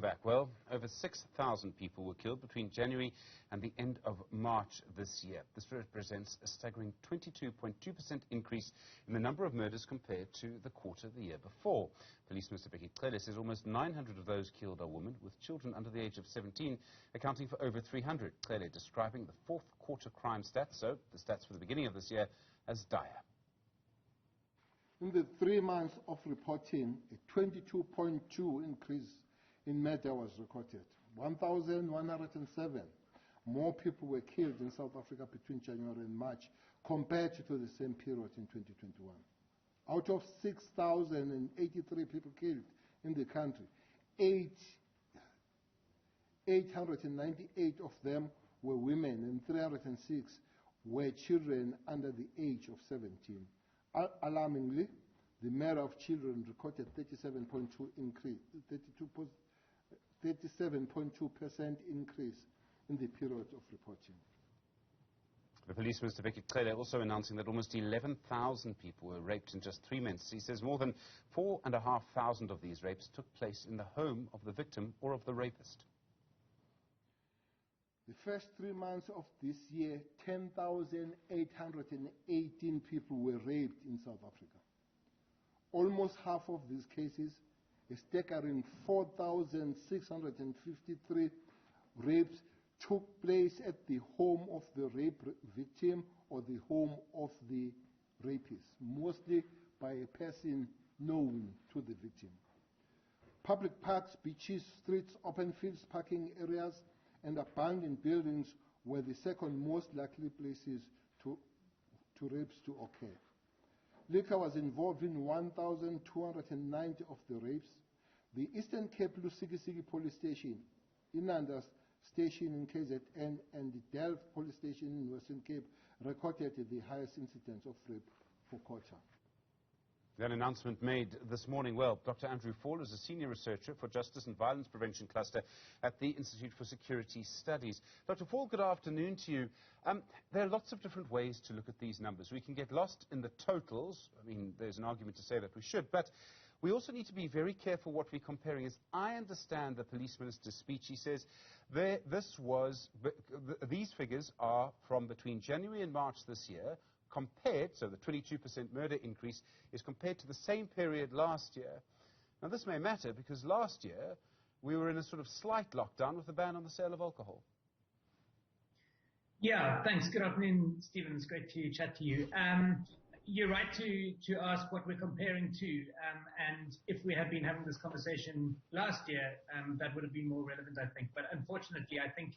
back. Well, over 6,000 people were killed between January and the end of March this year. This represents a staggering 22.2% increase in the number of murders compared to the quarter the year before. Police Minister Bheki Cele says almost 900 of those killed are women, with children under the age of 17 accounting for over 300. Cele describing the fourth quarter crime stats, so the stats for the beginning of this year, as dire. In the 3 months of reporting, a 22.2 increase in murder was recorded. 1,107 more people were killed in South Africa between January and March compared to the same period in 2021. Out of 6,083 people killed in the country, 898 of them were women and 306 were children under the age of 17. Alarmingly, the murder of children recorded 37.2% increase in the period of reporting. The Police Minister Bheki Cele also announcing that almost 11,000 people were raped in just 3 months. He says more than 4,500 of these rapes took place in the home of the victim or of the rapist. The first 3 months of this year, 10,818 people were raped in South Africa. Almost half of these cases, a staggering 4,653 rapes, took place at the home of the rape victim or the home of the rapist, mostly by a person known to the victim. Public parks, beaches, streets, open fields, parking areas, and abandoned buildings were the second most likely places to rapes to occur. Liquor was involved in 1,290 of the rapes. The Eastern Cape Lusikisiki Police Station, Inanda's station in KZN, and the Delft Police Station in Western Cape recorded the highest incidence of rape for quarter. That announcement made this morning. Well, Dr Andrew Faull is a senior researcher for Justice and Violence Prevention Cluster at the Institute for Security Studies. Dr Faull, good afternoon to you. There are lots of different ways to look at these numbers. We can get lost in the totals. I mean, there's an argument to say that we should, but we also need to be very careful what we're comparing. As I understand the police minister's speech, he says these figures are from between January and March this year, compared, so the 22% murder increase is compared to the same period last year. Now this may matter because last year we were in a sort of slight lockdown with a ban on the sale of alcohol. Yeah, thanks. Good afternoon, Stephen. It's great to chat to you. You're right to ask what we're comparing to, and if we had been having this conversation last year, that would have been more relevant, I think. But unfortunately, I think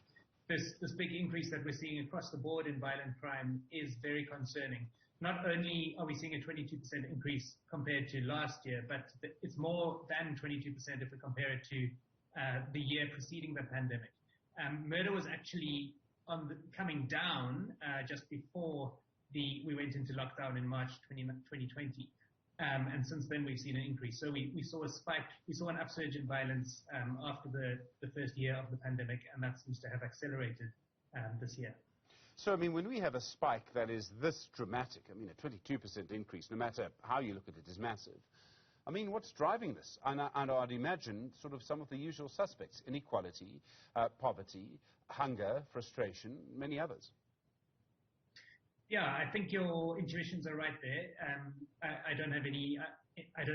this big increase that we're seeing across the board in violent crime is very concerning. Not only are we seeing a 22% increase compared to last year, but it's more than 22% if we compare it to the year preceding the pandemic. Murder was actually coming down just before we went into lockdown in March 2020. And since then we've seen an increase. So we saw a spike, we saw an upsurge in violence after the first year of the pandemic, and that seems to have accelerated this year. So, I mean, when we have a spike that is this dramatic, I mean, a 22% increase, no matter how you look at it, is massive. I mean, what's driving this? And I'd imagine sort of some of the usual suspects: inequality, poverty, hunger, frustration, many others. Yeah, I think your intuitions are right there. I don't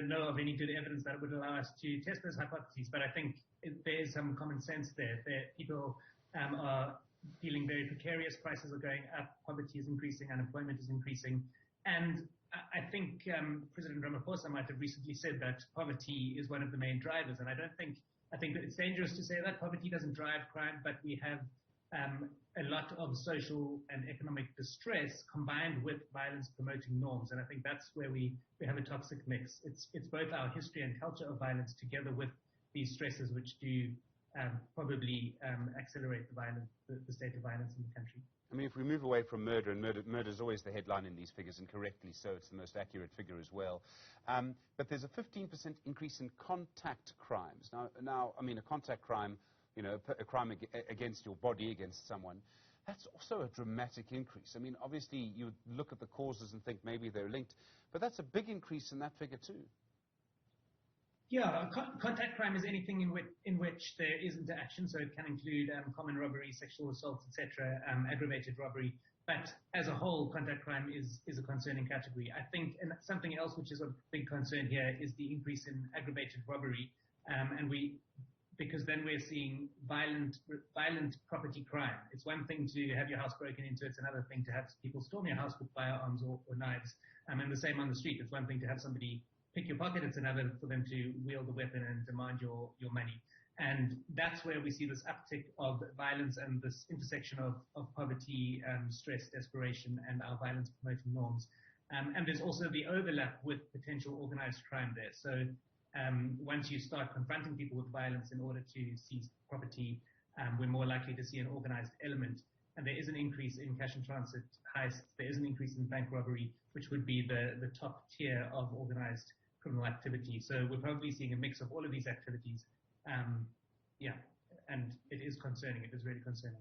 know of any good evidence that would allow us to test those hypotheses, but I think there is some common sense there. People are feeling very precarious, prices are going up, poverty is increasing, unemployment is increasing, and I think President Ramaphosa might have recently said that poverty is one of the main drivers, and I think that it's dangerous to say that. Poverty doesn't drive crime, but we have a lot of social and economic distress combined with violence-promoting norms, and I think that's where we have a toxic mix. It's both our history and culture of violence together with these stresses which do probably accelerate the state of violence in the country. I mean, if we move away from murder, and murder is always the headline in these figures, and correctly so, it's the most accurate figure as well. But there's a 15% increase in contact crimes. Now, I mean, a contact crime, you know, a crime against your body, against someone, that's also a dramatic increase. I mean, obviously, you look at the causes and think maybe they're linked, but that's a big increase in that figure too. Yeah, contact crime is anything in which there isn't action, so it can include common robbery, sexual assaults, etc., aggravated robbery. But as a whole, contact crime is a concerning category. I think and something else which is a big concern here is the increase in aggravated robbery, because then we're seeing violent property crime. It's one thing to have your house broken into, it's another thing to have people storm your house with firearms or knives. And the same on the street. It's one thing to have somebody pick your pocket, it's another for them to wield a weapon and demand your money. And that's where we see this uptick of violence and this intersection of poverty, stress, desperation, and our violence-promoting norms. And there's also the overlap with potential organized crime there. So once you start confronting people with violence in order to seize property, we're more likely to see an organized element. And there is an increase in cash and transit heists. There is an increase in bank robbery, which would be the top tier of organized criminal activity. So we're probably seeing a mix of all of these activities. And it is concerning. It is really concerning.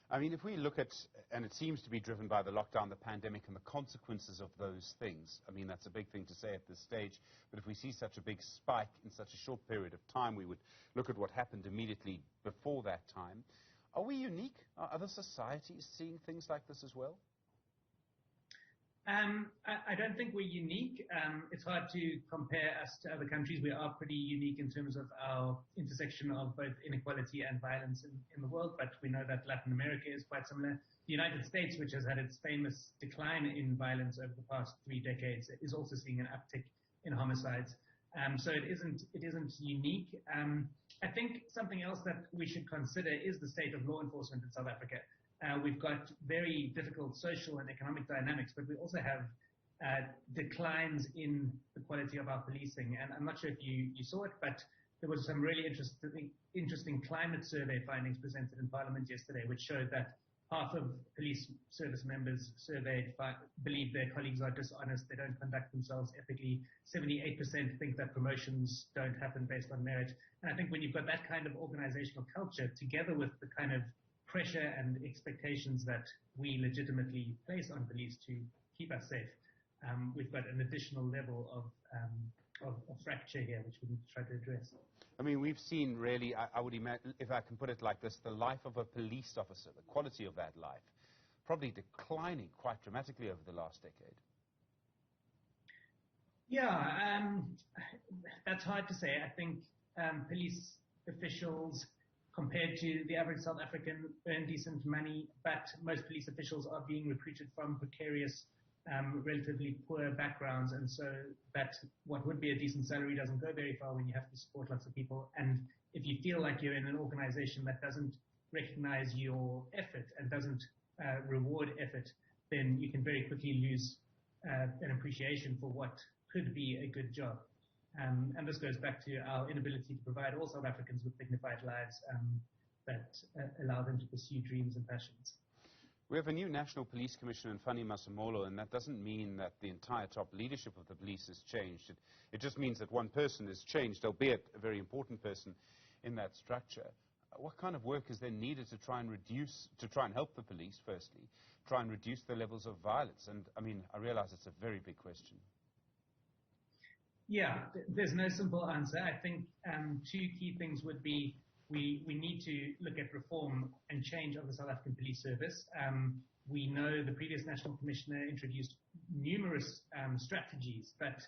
I mean, if we look at, and it seems to be driven by the lockdown, the pandemic, and the consequences of those things, I mean, that's a big thing to say at this stage, but if we see such a big spike in such a short period of time, we would look at what happened immediately before that time. Are we unique? Are other societies seeing things like this as well? I don't think we're unique. It's hard to compare us to other countries. We are pretty unique in terms of our intersection of both inequality and violence in the world, but we know that Latin America is quite similar. The United States, which has had its famous decline in violence over the past 3 decades, is also seeing an uptick in homicides. So it isn't unique. I think something else that we should consider is the state of law enforcement in South Africa. We've got very difficult social and economic dynamics, but we also have declines in the quality of our policing. And I'm not sure if you saw it, but there was some really interesting climate survey findings presented in Parliament yesterday, which showed that half of police service members surveyed believe their colleagues are dishonest, they don't conduct themselves ethically. 78% think that promotions don't happen based on merit. And I think when you've got that kind of organizational culture, together with the kind of pressure and expectations that we legitimately place on police to keep us safe, we've got an additional level of fracture here, which we need to try to address. I mean, we've seen really, I would imagine, if I can put it like this, the life of a police officer, the quality of that life, probably declining quite dramatically over the last decade. Yeah, that's hard to say. I think police officials, compared to the average South African, earn decent money, but most police officials are being recruited from precarious, relatively poor backgrounds, and so that what would be a decent salary doesn't go very far when you have to support lots of people. And if you feel like you're in an organization that doesn't recognize your effort and doesn't reward effort, then you can very quickly lose an appreciation for what could be a good job. And this goes back to our inability to provide all South Africans with dignified lives that allow them to pursue dreams and passions. We have a new National Police Commissioner in Fanny Masamolo, and that doesn't mean that the entire top leadership of the police has changed. It just means that one person has changed, albeit a very important person in that structure. What kind of work is there needed to try and help the police, firstly, try and reduce the levels of violence? And, I mean, I realize it's a very big question. Yeah, there's no simple answer. I think 2 key things would be we need to look at reform and change of the South African Police Service. We know the previous National Commissioner introduced numerous strategies, but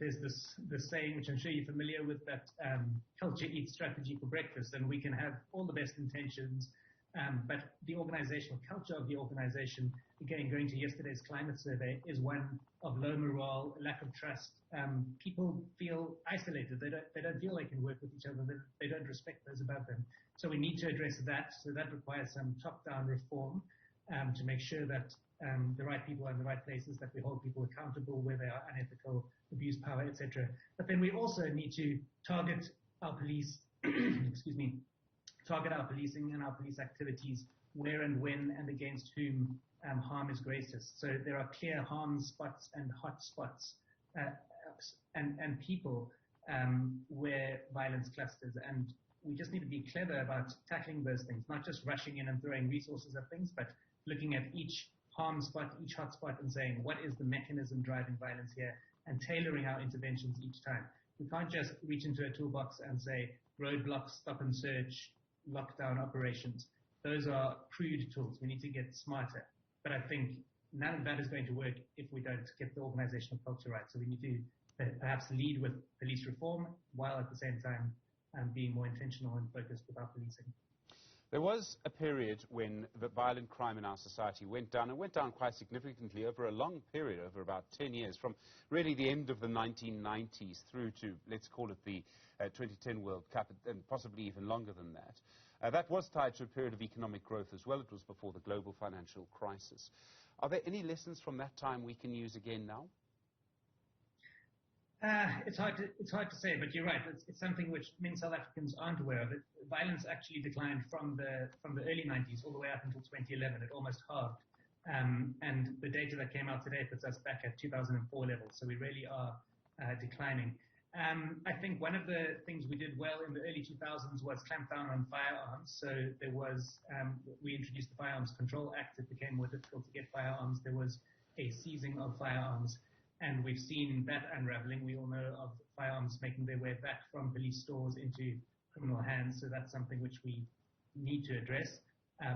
there's this saying, which I'm sure you're familiar with, that culture eats strategy for breakfast, and we can have all the best intentions, but the organizational culture of the organization, again, going to yesterday's climate survey, is one of low morale, lack of trust. People feel isolated. They don't feel they can work with each other. They don't respect those above them. So we need to address that. So that requires some top-down reform to make sure that the right people are in the right places, that we hold people accountable where they are unethical, abuse power, etc. But then we also need to target our police, target our policing and our police activities where and when and against whom harm is greatest. So there are clear harm spots and hot spots and people where violence clusters. And we just need to be clever about tackling those things, not just rushing in and throwing resources at things, but looking at each harm spot, each hot spot, and saying, what is the mechanism driving violence here, and tailoring our interventions each time. We can't just reach into a toolbox and say roadblocks, stop and search, lockdown operations. Those are crude tools. We need to get smarter. But I think none of that is going to work if we don't get the organizational culture right. So we need to perhaps lead with police reform while at the same time being more intentional and focused with our policing. There was a period when the violent crime in our society went down, and went down quite significantly over a long period, over about 10 years, from really the end of the 1990s through to, let's call it the 2010 World Cup, and possibly even longer than that. That was tied to a period of economic growth as well. It was before the global financial crisis. Are there any lessons from that time we can use again now? It's hard to say, but you're right. It's something which many South Africans aren't aware of. Violence actually declined from the early 90s all the way up until 2011. It almost halved. And the data that came out today puts us back at 2004 levels. So we really are declining. I think one of the things we did well in the early 2000s was clamp down on firearms. So there was, we introduced the Firearms Control Act. It became more difficult to get firearms. There was a seizing of firearms. And we've seen that unraveling. We all know of firearms making their way back from police stores into criminal hands. So that's something which we need to address.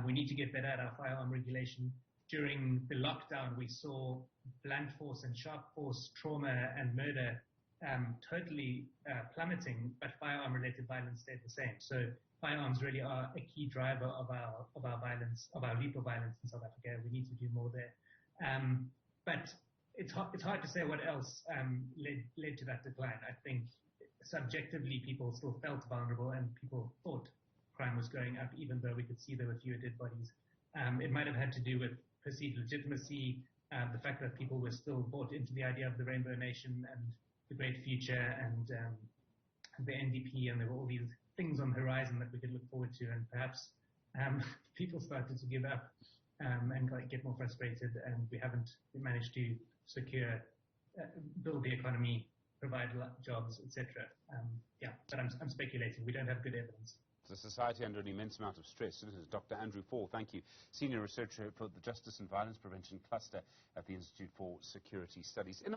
We need to get better at our firearm regulation. During the lockdown, we saw blunt force and sharp force trauma and murder totally plummeting, but firearm-related violence stayed the same. So firearms really are a key driver of our violence, of our lethal violence in South Africa. We need to do more there. But it's hard to say what else led to that decline. I think subjectively people still felt vulnerable and people thought crime was going up, even though we could see there were fewer dead bodies. It might have had to do with perceived legitimacy, the fact that people were still bought into the idea of the Rainbow Nation and the great future and the NDP, and there were all these things on the horizon that we could look forward to, and perhaps people started to give up and get more frustrated, and we haven't managed to secure, build the economy, provide jobs, etc. Yeah, but I'm speculating. We don't have good evidence. The society under an immense amount of stress. This is Dr. Andrew Faull, thank you, Senior Researcher for the Justice and Violence Prevention Cluster at the Institute for Security Studies.